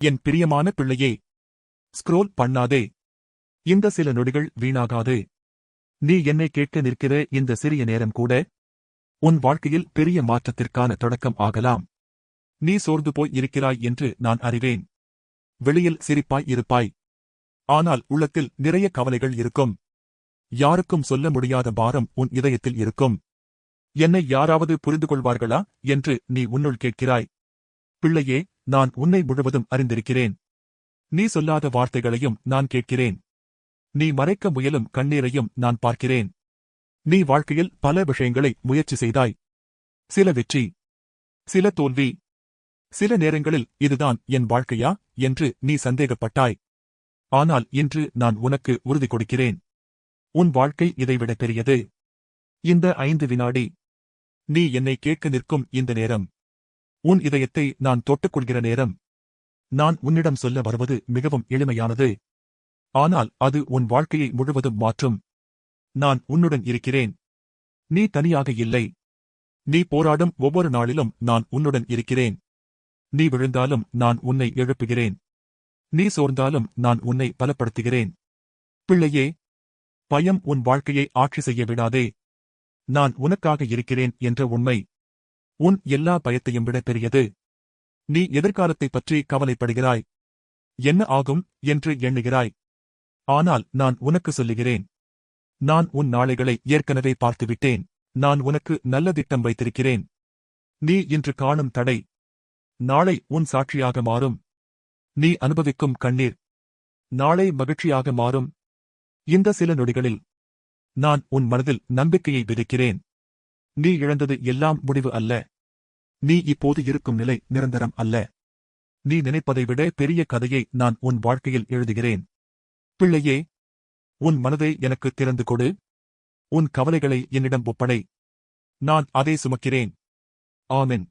என் பிரியமான பிள்ளையே, ஸ்க்ரோல் பண்ணாதே. இந்த சில நொடிகள் வீணாகாது. நீ என்னை கேட்க நிற்கிற இந்த சிறிய நேரம் கூட உன் வாழ்க்கையில் பெரிய மாற்றத்திற்கான தொடக்கம் ஆகலாம். நீ சோர்ந்து போய் இருக்கிறாய் என்று நான் அறிவேன். வெளியில் சிரிப்பாய் இருப்பாய். ஆனால் உள்ளத்தில் நிறைய கவலைகள் இருக்கும். யாருக்கும் சொல்ல முடியாத பாரம் உன் இதயத்தில் இருக்கும். என்னை யாராவது புரிந்து கொள்வார்களா என்று நீ உன்னுள் கேட்கிறாய். பிள்ளையே, நான் உன்னை முழுவதும் அறிந்திருக்கிறேன். நீ சொல்லாத வார்த்தைகளையும் நான் கேட்கிறேன். நீ மறைக்க முயலும் கண்ணீரையும் நான் பார்க்கிறேன். நீ வாழ்க்கையில் பல விஷயங்களை முயற்சி செய்தாய். சில வெற்றி, சில தோல்வி. சில நேரங்களில் இதுதான் என் வாழ்க்கையா என்று நீ சந்தேகப்பட்டாய். ஆனால் இன்று நான் உனக்கு உறுதி கொடுக்கிறேன். உன் வாழ்க்கை இதைவிட பெரியது. இந்த 5 வினாடி நீ என்னை கேட்க நிற்கும் இந்த நேரம், உன் இதயத்தை நான் தொட்டுக்கொள்கிற நேரம். நான் உன்னிடம் சொல்ல வருவது மிகவும் எளிமையானது. ஆனால் அது உன் வாழ்க்கையை முழுவதும் மாற்றும். நான் உன்னுடன் இருக்கிறேன். நீ தனியாக இல்லை. நீ போராடும் ஒவ்வொரு நாளிலும் நான் உன்னுடன் இருக்கிறேன். நீ விழுந்தாலும் நான் உன்னை எழுப்புகிறேன். நீ சோர்ந்தாலும் நான் உன்னை பலப்படுத்துகிறேன். பிள்ளையே, பயம் உன் வாழ்க்கையை ஆட்சி செய்ய விடாதே. நான் உனக்காக இருக்கிறேன் என்ற உண்மை உன் எல்லா பயத்தையும் விட பெரியது. நீ எதிர்காலத்தைப் பற்றி கவலைப்படுகிறாய். என்ன ஆகும் என்று எண்ணுகிறாய். ஆனால் நான் உனக்கு சொல்லுகிறேன், நான் உன் நாளைகளை ஏற்கனவே பார்த்துவிட்டேன். நான் உனக்கு நல்ல திட்டம் வைத்திருக்கிறேன். நீ இன்று காணும் தடை நாளை உன் சாட்சியாக மாறும். நீ அனுபவிக்கும் கண்ணீர் நாளை மகிழ்ச்சியாக மாறும். இந்த சில நொடிகளில் நான் உன் மனதில் நம்பிக்கையை விதைக்கிறேன். நீ இழந்தது எல்லாம் முடிவு அல்ல. நீ இப்போது இருக்கும் நிலை நிரந்தரம் அல்ல. நீ நினைப்பதை விட பெரிய கதையை நான் உன் வாழ்க்கையில் எழுதுகிறேன். பிள்ளையே, உன் மனதை எனக்கு திறந்து கொடு. உன் கவலைகளை என்னிடம் ஒப்படை. நான் அதை சுமக்கிறேன். ஆமென்.